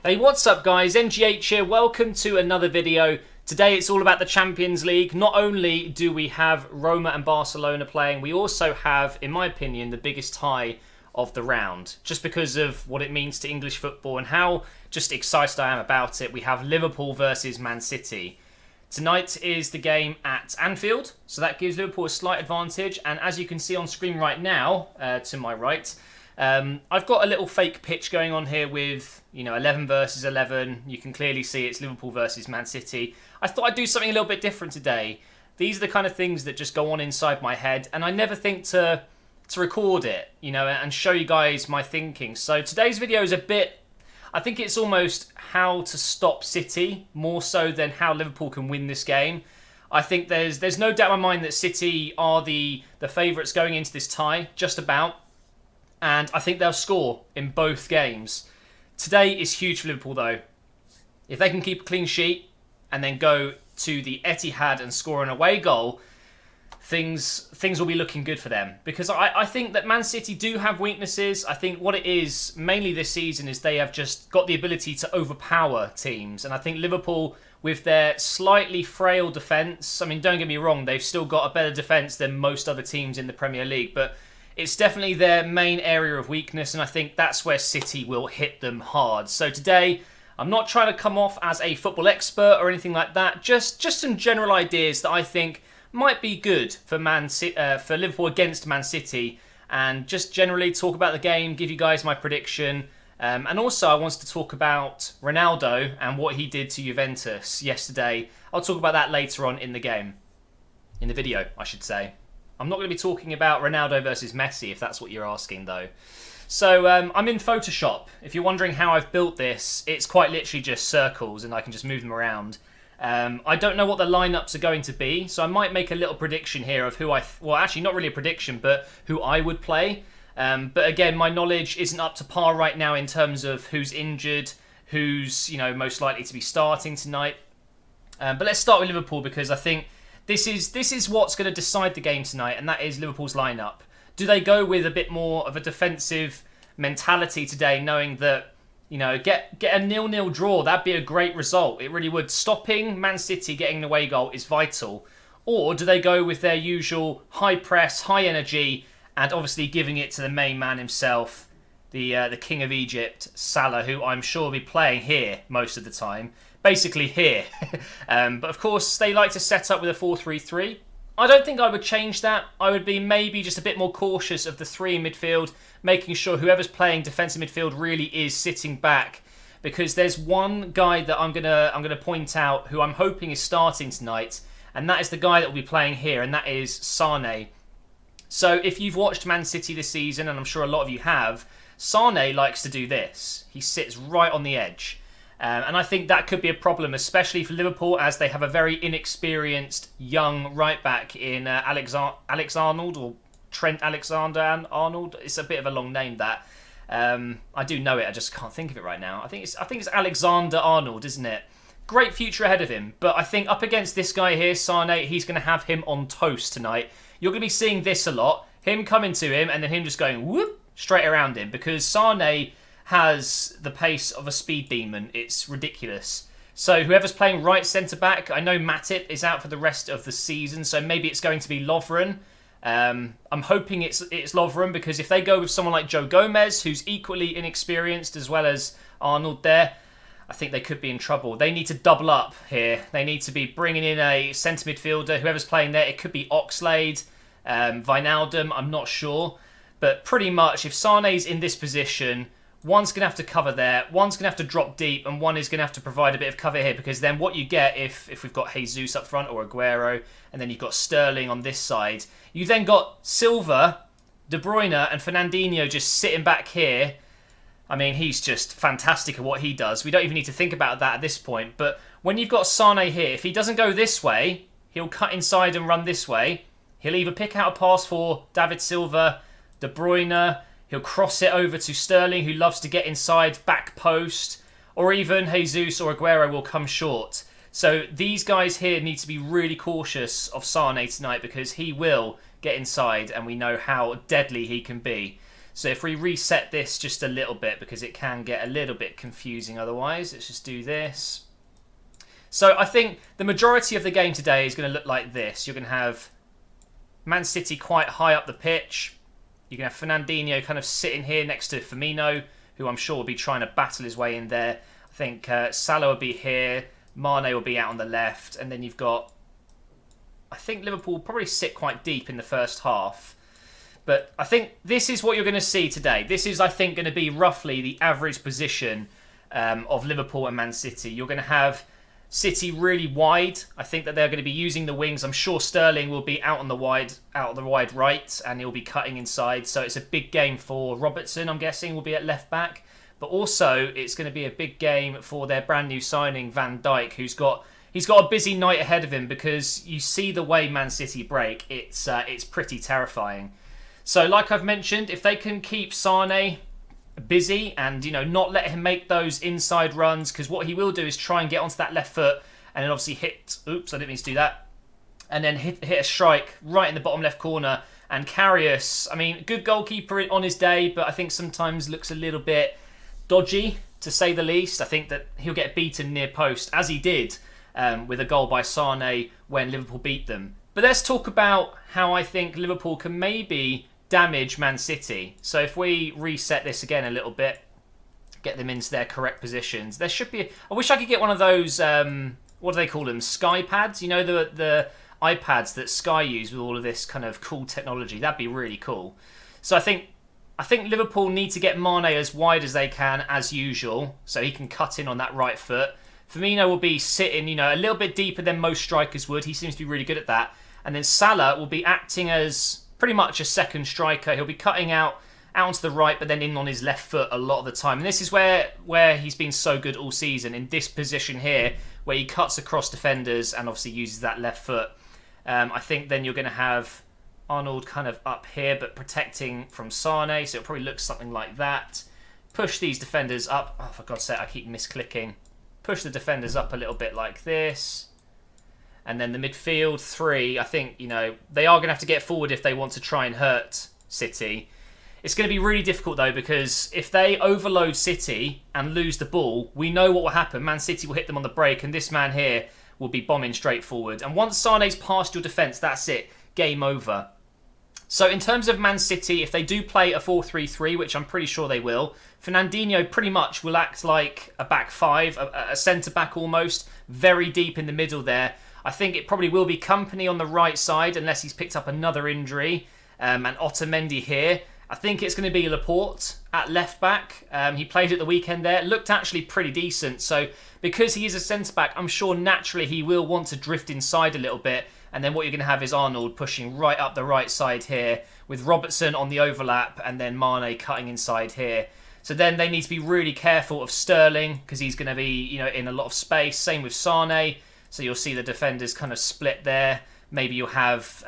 Hey, what's up guys? MGH here. Welcome to another video. Today it's all about the Champions League. Not only do we have Roma and Barcelona playing, we also have, in my opinion, the biggest tie of the round. Just because of what it means to English football and how just excited I am about it. We have Liverpool versus Man City. Tonight is the game at Anfield, so that gives Liverpool a slight advantage. And as you can see on screen right now, to my right, I've got a little fake pitch going on here with, 11 versus 11. You can clearly see it's Liverpool versus Man City. I thought I'd do something a little bit different today. These are the kind of things that just go on inside my head, and I never think to record it, and show you guys my thinking. So today's video is a bit, I think it's almost how to stop City more so than how Liverpool can win this game. I think there's no doubt in my mind that City are the favourites going into this tie, just about. And I think they'll score in both games. Today is huge for Liverpool though. If they can keep a clean sheet and then go to the Etihad and score an away goal, things will be looking good for them. Because I think that Man City do have weaknesses. I think what it is mainly this season is they have just got the ability to overpower teams. And I think Liverpool, with their slightly frail defence, I mean, don't get me wrong, they've still got a better defence than most other teams in the Premier League. But it's definitely their main area of weakness, and I think that's where City will hit them hard. So today, I'm not trying to come off as a football expert or anything like that. Just some general ideas that I think might be good for for Liverpool against Man City, and just generally talk about the game, give you guys my prediction, and also I wanted to talk about Ronaldo and what he did to Juventus yesterday. I'll talk about that later on in the video, I should say. I'm not going to be talking about Ronaldo versus Messi, if that's what you're asking, though. So I'm in Photoshop. If you're wondering how I've built this, it's quite literally just circles, and I can just move them around. I don't know what the lineups are going to be, so I might make a little prediction here of who well, actually, not really a prediction, but who I would play. But again, my knowledge isn't up to par right now in terms of who's injured, who's most likely to be starting tonight. But let's start with Liverpool, because I think This is what's going to decide the game tonight, and that is Liverpool's lineup. Do they go with a bit more of a defensive mentality today, knowing that, get a 0-0 draw? That'd be a great result. It really would. Stopping Man City getting an away goal is vital. Or do they go with their usual high press, high energy, and obviously giving it to the main man himself, the King of Egypt, Salah, who I'm sure will be playing here most of the time. Basically here. But of course, they like to set up with a 4-3-3. I don't think I would change that. I would be maybe just a bit more cautious of the three in midfield, making sure whoever's playing defensive midfield really is sitting back. Because there's one guy that I'm gonna point out who I'm hoping is starting tonight, and that is the guy that will be playing here, and that is Sane. So if you've watched Man City this season, and I'm sure a lot of you have, Sane likes to do this. He sits right on the edge. And I think that could be a problem, especially for Liverpool, as they have a very inexperienced young right-back in Alex Arnold, or Trent Alexander-Arnold. It's a bit of a long name, that. I do know it, I just can't think of it right now. I think it's Alexander-Arnold, isn't it? Great future ahead of him, but I think up against this guy here, Sane, he's going to have him on toast tonight. You're going to be seeing this a lot, him coming to him, and then him just going whoop straight around him, because Sane has the pace of a speed demon. It's ridiculous. So whoever's playing right centre-back, I know Matip is out for the rest of the season, so maybe it's going to be Lovren. I'm hoping it's Lovren, because if they go with someone like Joe Gomez, who's equally inexperienced, as well as Arnold there, I think they could be in trouble. They need to double up here. They need to be bringing in a centre midfielder. Whoever's playing there, it could be Oxlade, Wijnaldum, I'm not sure. But pretty much, if Sane's in this position, one's going to have to cover there, one's going to have to drop deep, and one is going to have to provide a bit of cover here, because then what you get if we've got Jesus up front, or Aguero, and then you've got Sterling on this side, you then got Silva, De Bruyne, and Fernandinho just sitting back here. I mean, he's just fantastic at what he does. We don't even need to think about that at this point. But when you've got Sane here, if he doesn't go this way, he'll cut inside and run this way. He'll either pick out a pass for David Silva, De Bruyne, he'll cross it over to Sterling, who loves to get inside, back post, or even Jesus or Aguero will come short. So these guys here need to be really cautious of Sane tonight, because he will get inside, and we know how deadly he can be. So if we reset this just a little bit, because it can get a little bit confusing otherwise, let's just do this. So I think the majority of the game today is going to look like this. You're going to have Man City quite high up the pitch. You're going to have Fernandinho kind of sitting here next to Firmino, who I'm sure will be trying to battle his way in there. I think Salah will be here. Mane will be out on the left. And then you've got, I think Liverpool will probably sit quite deep in the first half. But I think this is what you're going to see today. This is, I think, going to be roughly the average position of Liverpool and Man City. You're going to have City really wide. I think that they're going to be using the wings. I'm sure Sterling will be out on the wide right, and he'll be cutting inside. So it's a big game for Robertson, I'm guessing, will be at left back. But also, it's going to be a big game for their brand new signing, Van Dijk, he's got a busy night ahead of him, because you see the way Man City break. It's pretty terrifying. So, like I've mentioned, if they can keep Sane busy and, not let him make those inside runs, because what he will do is try and get onto that left foot and then obviously hit, oops, I didn't mean to do that, and then hit a strike right in the bottom left corner. And Karius, I mean, good goalkeeper on his day, but I think sometimes looks a little bit dodgy, to say the least. I think that he'll get beaten near post, as he did with a goal by Sane when Liverpool beat them. But let's talk about how I think Liverpool can maybe damage Man City. So if we reset this again a little bit, get them into their correct positions, there should be, I wish I could get one of those, what do they call them, Sky pads? The iPads that Sky use with all of this kind of cool technology. That'd be really cool. So I think Liverpool need to get Mane as wide as they can, as usual, so he can cut in on that right foot. Firmino will be sitting, a little bit deeper than most strikers would. He seems to be really good at that. And then Salah will be acting as pretty much a second striker. He'll be cutting out onto the right, but then in on his left foot a lot of the time. And this is where he's been so good all season, in this position here, where he cuts across defenders and obviously uses that left foot. I think then you're going to have Arnold kind of up here, but protecting from Sane, so it'll probably look something like that. Push these defenders up. Oh, for God's sake, I keep misclicking. Push the defenders up a little bit like this. And then the midfield three, I think, they are going to have to get forward if they want to try and hurt City. It's going to be really difficult, though, because if they overload City and lose the ball, we know what will happen. Man City will hit them on the break, and this man here will be bombing straight forward. And once Sane's past your defence, that's it. Game over. So in terms of Man City, if they do play a 4-3-3, which I'm pretty sure they will, Fernandinho pretty much will act like a back five, a centre-back almost, very deep in the middle there. I think it probably will be Company on the right side, unless he's picked up another injury, and Otamendi here. I think it's going to be Laporte at left back. He played at the weekend there, looked actually pretty decent. So because he is a centre-back, I'm sure naturally he will want to drift inside a little bit. And then what you're going to have is Arnold pushing right up the right side here, with Robertson on the overlap, and then Mane cutting inside here. So then they need to be really careful of Sterling, because he's going to be, in a lot of space. Same with Sane. So you'll see the defenders kind of split there. Maybe you'll have,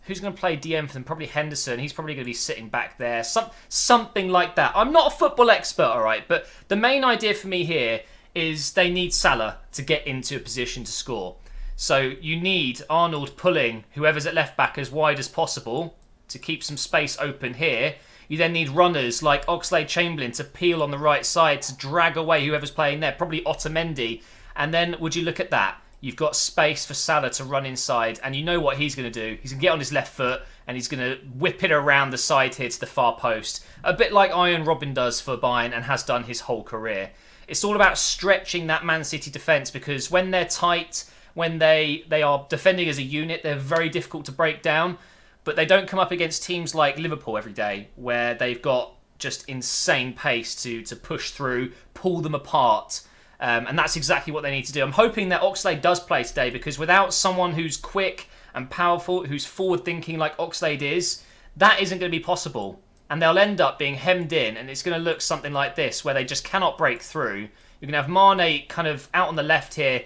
who's going to play DM for them? Probably Henderson. He's probably going to be sitting back there. Something like that. I'm not a football expert, all right, but the main idea for me here is they need Salah to get into a position to score. So you need Arnold pulling whoever's at left back as wide as possible to keep some space open here. You then need runners like Oxlade-Chamberlain to peel on the right side to drag away whoever's playing there, probably Otamendi. And then would you look at that? You've got space for Salah to run inside, and you know what he's going to do. He's going to get on his left foot, and he's going to whip it around the side here to the far post. A bit like Iron Robin does for Bayern and has done his whole career. It's all about stretching that Man City defence, because when they're tight, when they are defending as a unit, they're very difficult to break down. But they don't come up against teams like Liverpool every day, where they've got just insane pace to push through, pull them apart. And that's exactly what they need to do. I'm hoping that Oxlade does play today, because without someone who's quick and powerful, who's forward-thinking like Oxlade is, that isn't going to be possible. And they'll end up being hemmed in, and it's going to look something like this, where they just cannot break through. You're going to have Mane kind of out on the left here,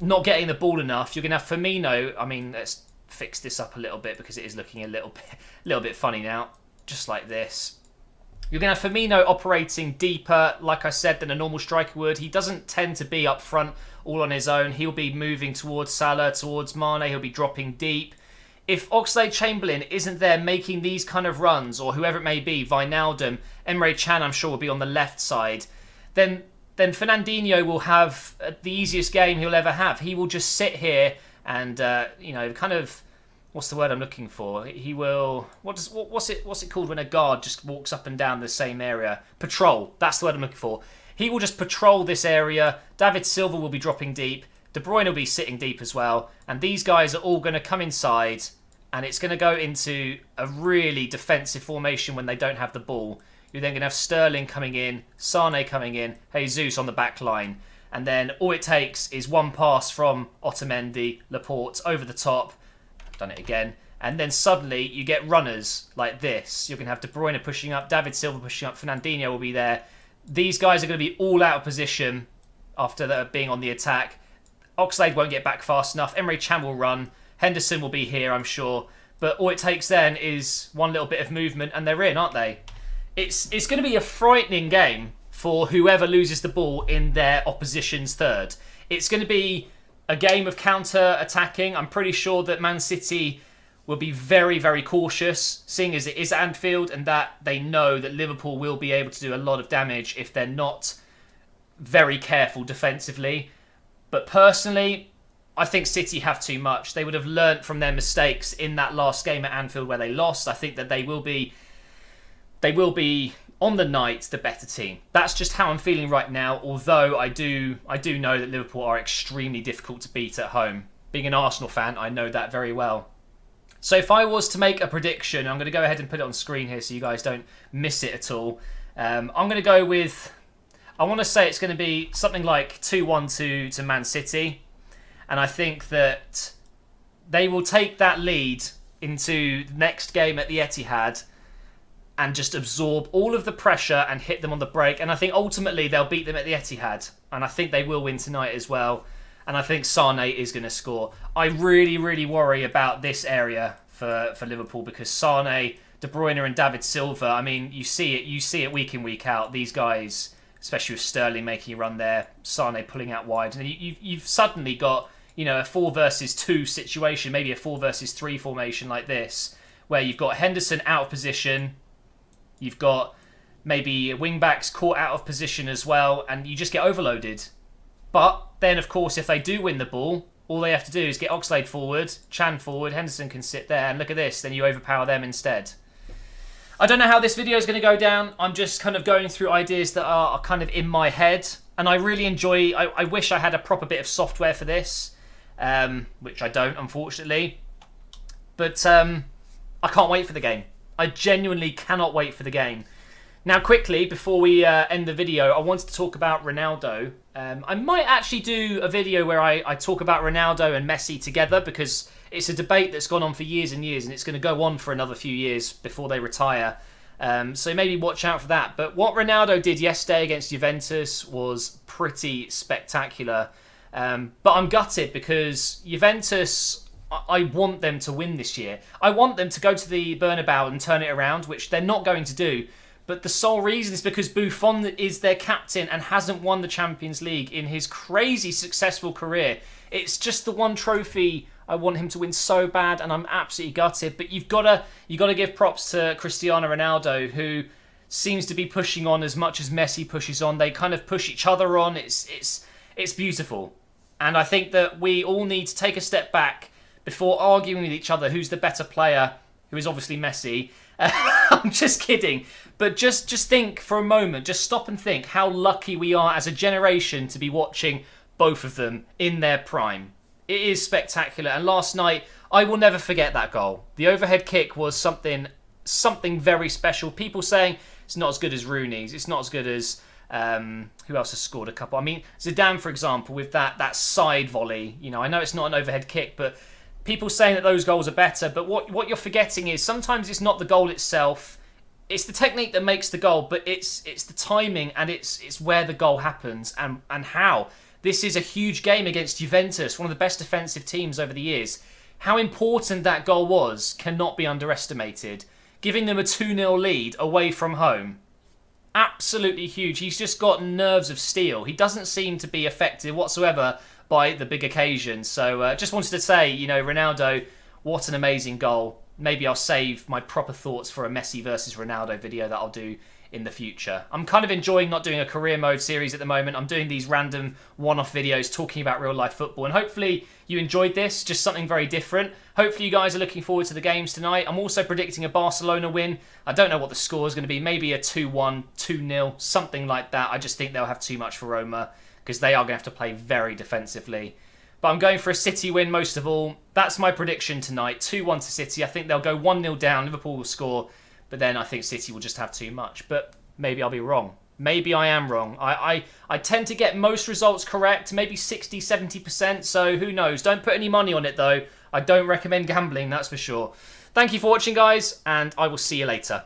not getting the ball enough. You're going to have Firmino. I mean, let's fix this up a little bit, because it is looking a little bit funny now. Just like this. You're going to have Firmino operating deeper, like I said, than a normal striker would. He doesn't tend to be up front all on his own. He'll be moving towards Salah, towards Mane. He'll be dropping deep. if Oxlade-Chamberlain isn't there making these kind of runs, or whoever it may be, Wijnaldum, Emre Can I'm sure will be on the left side, then Fernandinho will have the easiest game he'll ever have. He will just sit here and, kind of, what's the word I'm looking for? He will, what's it called when a guard just walks up and down the same area? Patrol, that's the word I'm looking for. He will just patrol this area. David Silva will be dropping deep. De Bruyne will be sitting deep as well. And these guys are all going to come inside, and it's going to go into a really defensive formation when they don't have the ball. You're then going to have Sterling coming in, Sane coming in, Jesus on the back line. And then all it takes is one pass from Otamendi, Laporte over the top. I've done it again. And then suddenly you get runners like this. You're going to have De Bruyne pushing up, David Silva pushing up, Fernandinho will be there. These guys are going to be all out of position after being on the attack. Oxlade won't get back fast enough. Emre Can will run. Henderson will be here, I'm sure. But all it takes then is one little bit of movement and they're in, aren't they? It's going to be a frightening game for whoever loses the ball in their opposition's third. It's going to be a game of counter-attacking. I'm pretty sure that Man City will be very, very cautious, seeing as it is Anfield, and that they know that Liverpool will be able to do a lot of damage if they're not very careful defensively. But personally, I think City have too much. They would have learnt from their mistakes in that last game at Anfield where they lost. I think that they will be on the night the better team. That's just how I'm feeling right now, although I do know that Liverpool are extremely difficult to beat at home. Being an Arsenal fan, I know that very well. So if I was to make a prediction, I'm going to go ahead and put it on screen here so you guys don't miss it at all. I'm going to go with, I want to say it's going to be something like 2-1 to Man City. And I think that they will take that lead into the next game at the Etihad and just absorb all of the pressure and hit them on the break. And I think ultimately they'll beat them at the Etihad. And I think they will win tonight as well. And I think Sane is going to score. I really, really worry about this area for Liverpool because Sane, De Bruyne and David Silva, I mean, you see it week in, week out. These guys, especially with Sterling making a run there, Sane pulling out wide. And you've suddenly got, a 4 versus 2 situation, maybe a 4 versus 3 formation like this, where you've got Henderson out of position, you've got maybe wing-backs caught out of position as well, and you just get overloaded. But then, of course, if they do win the ball, all they have to do is get Oxlade forward, Can forward, Henderson can sit there, and look at this, then you overpower them instead. I don't know how this video is going to go down. I'm just kind of going through ideas that are kind of in my head, and I really enjoy, I wish I had a proper bit of software for this, which I don't, unfortunately. But I can't wait for the game. I genuinely cannot wait for the game. Now, quickly, before we end the video, I wanted to talk about Ronaldo. I might actually do a video where I talk about Ronaldo and Messi together because it's a debate that's gone on for years and years and it's going to go on for another few years before they retire. So maybe watch out for that. But what Ronaldo did yesterday against Juventus was pretty spectacular. But I'm gutted because Juventus, I want them to win this year. I want them to go to the Bernabeu and turn it around, which they're not going to do. But the sole reason is because Buffon is their captain and hasn't won the Champions League in his crazy successful career. It's just the one trophy I want him to win so bad, and I'm absolutely gutted. But you've got to give props to Cristiano Ronaldo, who seems to be pushing on as much as Messi pushes on. They kind of push each other on. It's beautiful, and I think that we all need to take a step back before arguing with each other who's the better player. Who is obviously Messi. I'm just kidding. But just think for a moment, just stop and think how lucky we are as a generation to be watching both of them in their prime. It is spectacular. And last night, I will never forget that goal. The overhead kick was something very special. People saying it's not as good as Rooney's. It's not as good as... who else has scored a couple? I mean, Zidane, for example, with that side volley. I know it's not an overhead kick, but... people saying that those goals are better, but what you're forgetting is sometimes it's not the goal itself. It's the technique that makes the goal, but it's the timing and it's where the goal happens and how. This is a huge game against Juventus, one of the best defensive teams over the years. How important that goal was cannot be underestimated. Giving them a 2-0 lead away from home. Absolutely huge. He's just got nerves of steel. He doesn't seem to be affected whatsoever by the big occasion. So just wanted to say, Ronaldo, What an amazing goal. Maybe I'll save my proper thoughts for a Messi versus Ronaldo video that I'll do in the future. I'm kind of enjoying not doing a career mode series at the moment. I'm doing these random one-off videos talking about real life football, and hopefully you enjoyed this, just something very different. Hopefully you guys are looking forward to the games tonight. I'm also predicting a Barcelona win. I don't know what the score is going to be, maybe a 2-1, 2-0, something like that. I just think they'll have too much for Roma because they are going to have to play very defensively. But I'm going for a City win most of all. That's my prediction tonight, 2-1 to City. I think they'll go 1-0 down, Liverpool will score, but then I think City will just have too much. But maybe I'll be wrong. Maybe I am wrong. I tend to get most results correct, maybe 60, 70%, so who knows. Don't put any money on it though. I don't recommend gambling, that's for sure. Thank you for watching, guys, and I will see you later.